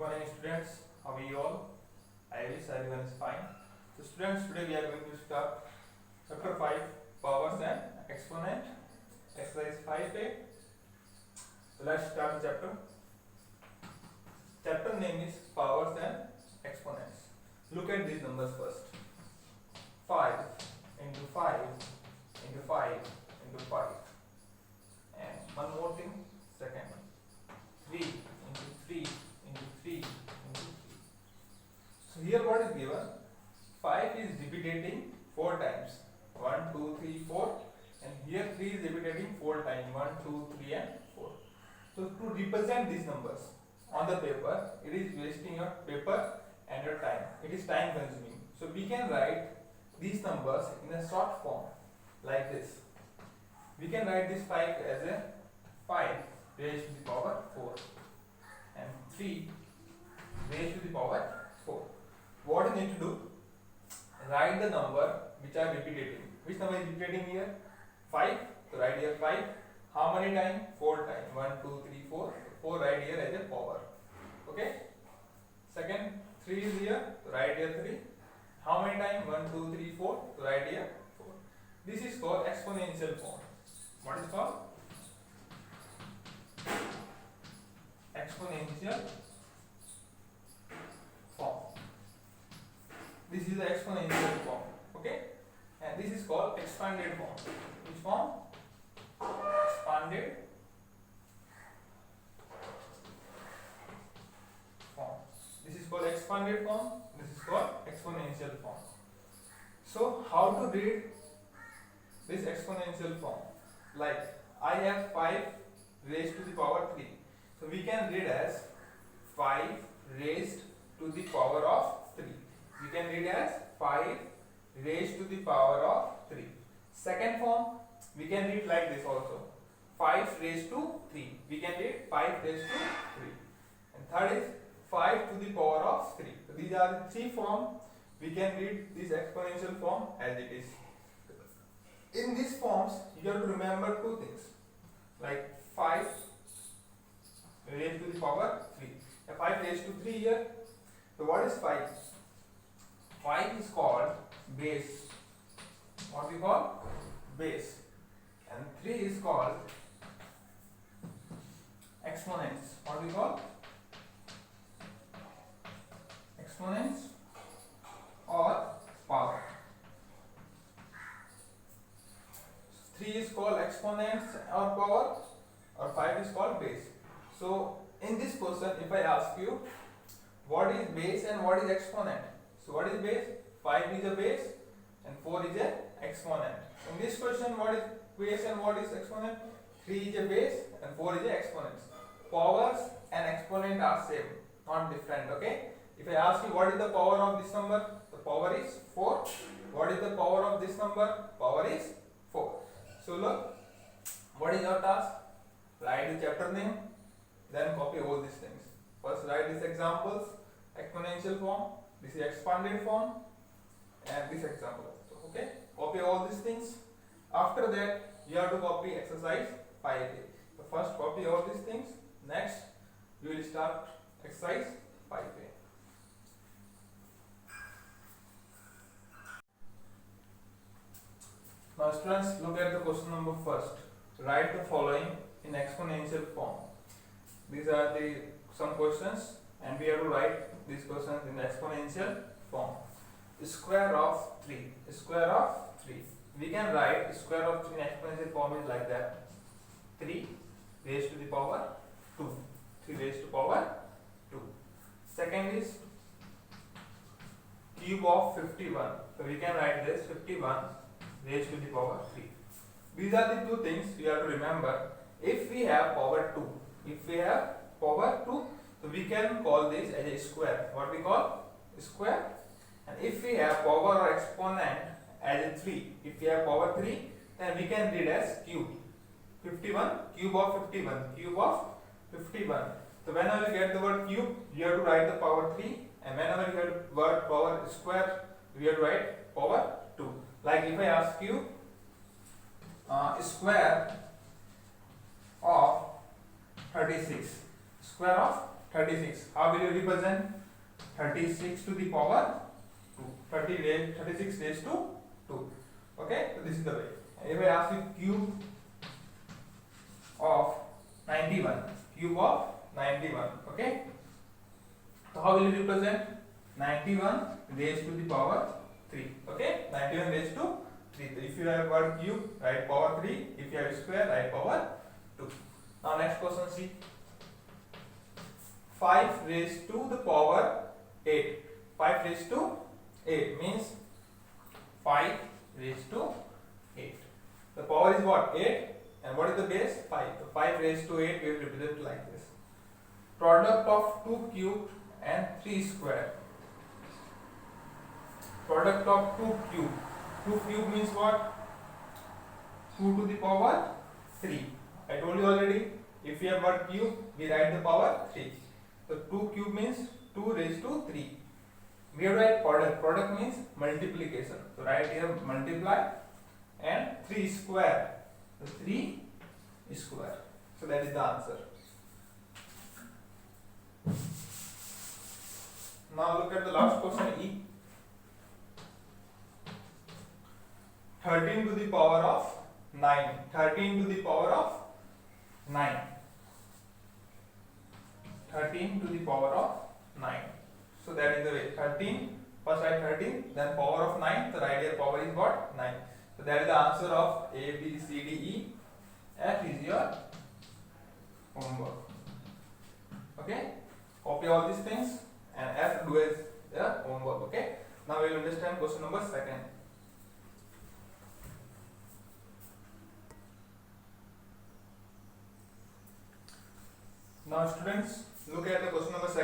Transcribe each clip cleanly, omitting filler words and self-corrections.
morning students, how are you all? I wish everyone is fine. So students, today we are going to start chapter 5, powers and exponent, exercise 5a. So let's start the chapter. Chapter name is powers and exponents. Look at these numbers first. 5 into 5 into 5 into 5. And one more thing, second. 3 into 3 into 3 into 3. So here what is given? 5 is repeating 4 times. 1, 2, 3, 4. And here 3 is repeating 4 times. 1, 2, 3 and 4. So to represent these numbers on the paper, it is wasting your paper and your time. It is time consuming. So we can write these numbers in a short form like this. We can write this 5 as a 5 raised to the power 4 and 3 raised to the power 4. What you need to do? Write the number which are repeating. Which number is repeating here? 5. So write here 5. How many times? 4 times. 1, 2, 3, 4. 4 write here as a power. Okay. Second, 3 is here. So write here 3. How many times? 1, 2, 3, 4. So write here 4. This is called exponential form. What is called? Exponential form. This is the exponential form. Okay. And this is called expanded form. Which form? Expanded form. This is called expanded form. This is called exponential form. So how to read this exponential form? Like I have 5 raised to the power 3. So we can read as 5 raised to the power of 3. We can read as 5 raised to the power of 3. Second form, we can read like this also. 5 raised to 3. We can read 5 raised to 3. And third is 5 to the power of 3. So these are the 3 forms. We can read this exponential form as it is. In these forms, you have to remember 2 things. Like 5 raised to the power 3. 5 raised to 3 here. So what is 5? 5 is called base. What we call? Base. And 3 is called exponents. What we call? Exponents or power. 3 is called exponents or power, or 5 is called base. So in this question, if I ask you what is base and what is exponent, so what is base? 5 is a base and 4 is a exponent. In this question, what is base and what is exponent? 3 is a base and 4 is a exponent. Powers and exponent are same, not different. Okay. If I ask you what is the power of this number, the power is 4. What is the power of this number? Power is 4. So look, what is your task? Write the chapter name, then copy all these things. First write these examples, exponential form, this is expanded form, and this example. So, okay, copy all these things. After that, you have to copy exercise 5a. So first copy all these things. Next, you will start exercise 5a. Now students, look at the question number first. Write the following in exponential form. These are the some questions and we have to write these questions in exponential form. Square of 3. Square of 3. We can write square of 3 in exponential form is like that. 3 raised to the power 2. 3 raised to power 2. Second is cube of 51. So we can write this 51 raised to the power 3. These are the 2 things you have to remember. If we have power 2, if we have power 2, so we can call this as a square. What we call? Square. And if we have power or exponent as a 3, if we have power 3, then we can read as cube. 51, cube of 51, cube of 51. So whenever you get the word cube, you have to write the power 3, and whenever you get the word power square, you have to write power 2. Like if I ask you square of 36, square of 36. How will you represent 36 to the power 2? 36 raised to 2. Okay, so this is the way. If I ask you cube of 91, cube of 91, okay, so how will you represent 91 raised to the power 3? Okay, 91 raised to 3. So if you have got cube, write power 3. If you have square, write power 2. Now next question, see. 5 raised to the power 8. 5 raised to 8 means 5 raised to 8. The power is what? 8. And what is the base? 5. So 5 raised to 8 we will represent like this. Product of 2 cubed and 3 square. Product of 2 cubed. 2 cube means what? 2 to the power 3. I told you already, if we have got cube, we write the power 3. So 2 cube means 2 raised to 3. We have to write product. Product means multiplication. So write here multiply and 3 square. So 3 square. So that is the answer. Now look at the last question, E. 13 to the power of 9. 13 to the power of 9. 13 to the power of 9. So that is the way. 13, first write 13, then power of 9. So right here power is what? 9. So that is the answer of A, B, C, D, E. F is your homework. Okay? Copy all these things and F do as the homework. Okay? Now we will understand question number 2. Now students, look at the question number 2.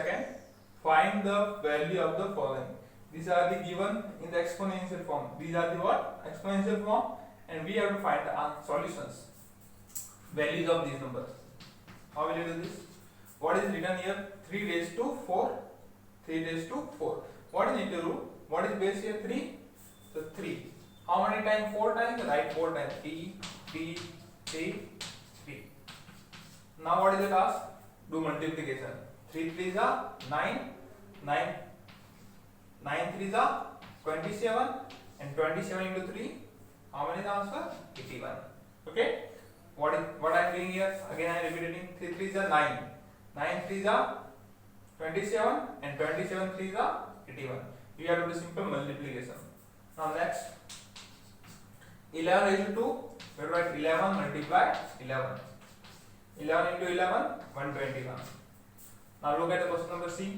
Find the value of the following. These are the given in the exponential form. These are the what? Exponential form, and we have to find the solutions. Values of these numbers. How will you do this? What is written here? 3 raised to 4. 3 raised to 4. What is into root? What is base here? 3. So 3. How many times? 4 times? Write 4 times. 3, 3, 3, 3. Now what is the task? Do multiplication. 3 3s are 9, 9, 9 3s are 27, and 27 into 3. How many is the answer? 81. Okay. What I am doing here? Again I am repeating. 3 3s are 9, 9 3s are 27, and 27 3s are 81. You have to do simple multiplication. Now next, 11 raised to 2. We have to write 11 multiply 11. 11 into 11, 121. Now look at the question number C.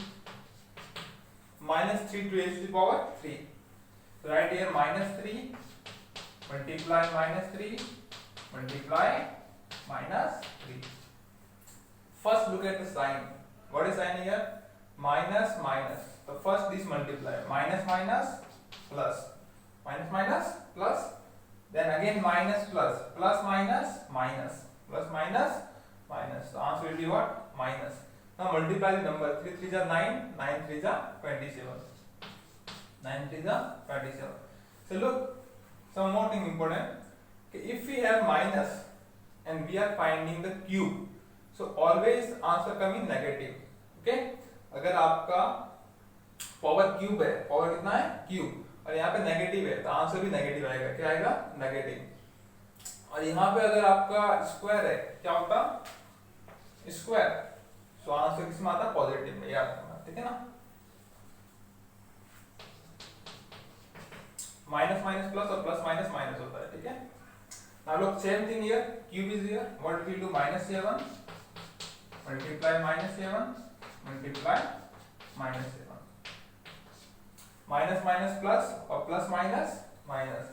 Minus 3 to raised to the power 3. So right here minus 3 multiply minus 3 multiply minus 3. First look at the sign. What is sign here? Minus minus. So first this multiply. Minus minus plus. Minus minus plus. Then again minus plus. Plus minus minus. Plus minus minus. The answer will be what? Minus. Now multiply the number. 3 3s are 9. 9 3s are 27. 9 3s are 27. So look, some more thing important. If we have minus and we are finding the cube, so always answer come in negative. Okay? अगर आपका power cube है, power कितना है? Cube, और यहाँ पे negative है तो आंसर भी नेगेटिव आएगा. क्या आएगा? नेगेटिव. और यहाँ पे अगर आपका स्क्वायर है, क्या होता? स्क्वायर. सो आंसर किसमें आता? पॉजिटिव में. याद रखना. ठीक है ना? माइनस माइनस प्लस और प्लस माइनस माइनस होता है. ठीक है? Now look, same thing here. Cube is here. What will do? Minus 7 multiply minus 7 multiply minus 7. Minus minus plus or plus minus minus.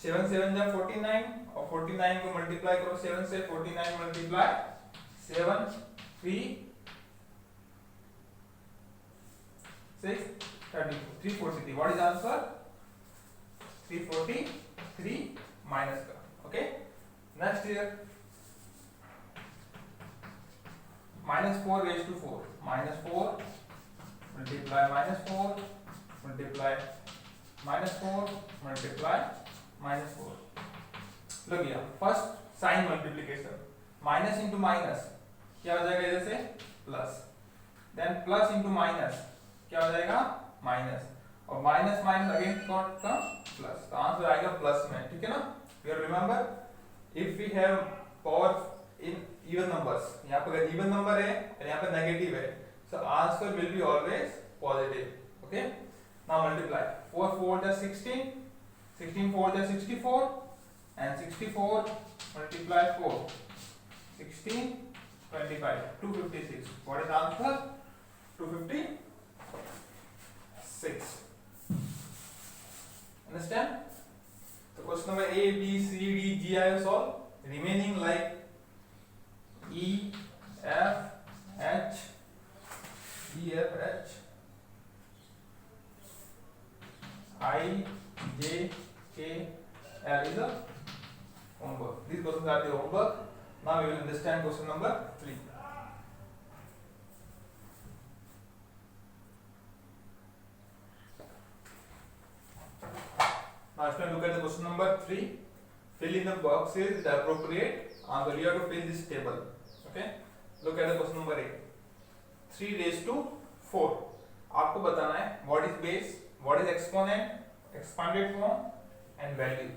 7 7 जा 49 और 49 को multiply करो 7 से. 49 multiply 7 3 6 32 343. What is the answer? 343 minus का. Okay. Next here. Minus 4 raised to 4. Minus 4 multiply minus 4 multiply minus 4 multiply minus 4. Look here. First sign multiplication. Minus into minus क्या हो जाएगा? इधर से plus, then plus into minus क्या हो जाएगा minus, और माइनस माइनस अगेन कॉट का प्लस, तो आंसर आएगा प्लस में, ठीक है ना। You remember if we have power in even numbers, यहाँ पर अगर इवन नंबर है और यहाँ पर नेगेटिव है, so answer will be always positive. Okay, now multiply 4 4 जा 16, 16 4 जा 64 and 64 multiply 4, 16 25 256. What is the answer? 256. Understand? So question number A, B, C, D, G I have solved. Remaining like E, F, H, E, F, H, I, J, K, L is a homework. These questions are the homework. Now we will understand question number 3. Now if you look at the question number 3, fill in the boxes with the appropriate answer. You have to fill this table. Okay, look at the question number 8. 3 raised to 4. आपको बताना है what is base, what is exponent, expanded form and value.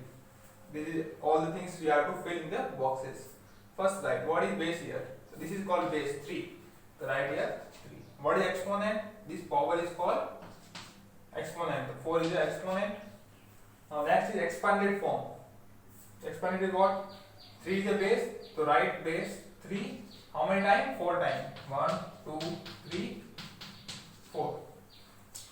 This is all the things we have to fill in the boxes. First write what is base here. So this is called base 3. So write here 3. What is exponent? This power is called exponent. 4 is the exponent. Now next is expanded form. Expanded is what? 3 is the base. So write base 3. How many times? 4 times. 1, 2, 3, 4.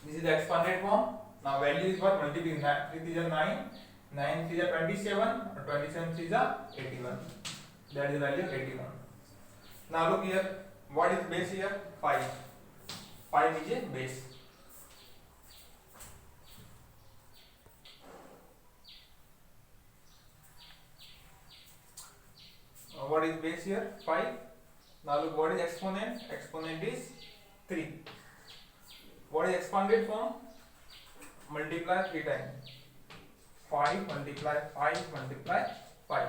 This is the expanded form. Now value is what? Multiply 3 is 9. 9 is 27 or 27 is 81. That is the value 81. Now look here, what is base here? 5. 5 is a base. What is base here? 5. Now look, what is exponent? Exponent is 3. What is expanded form? Multiply 3 times. 5 multiply 5 multiply 5.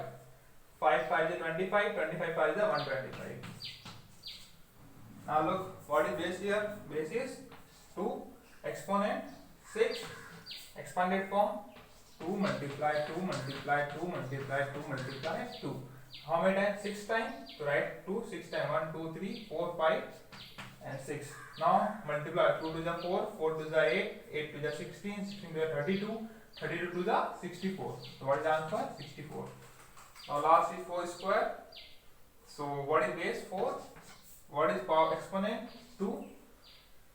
5 5 is 25, 25 5 is 125. Now look, what is base here? Base is 2, exponent 6, expanded form 2 multiply 2 multiply 2 multiply 2 multiply 2. How many times? 6 times. So write 2 6 times. 1 2 3 4 5 and 6. Now multiply 2 to the 4, 4 to the 8, 8 to the 16, 16 to the 32, 32 to the 64. So what is the answer? 64. Now last is 4 square. So what is base? 4. What is power exponent? 2.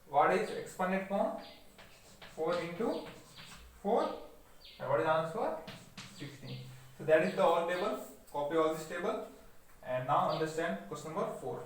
What is exponent form? 4 into 4. And what is the answer? 16. So that is the all table. Copy all this table. And now understand question number 4.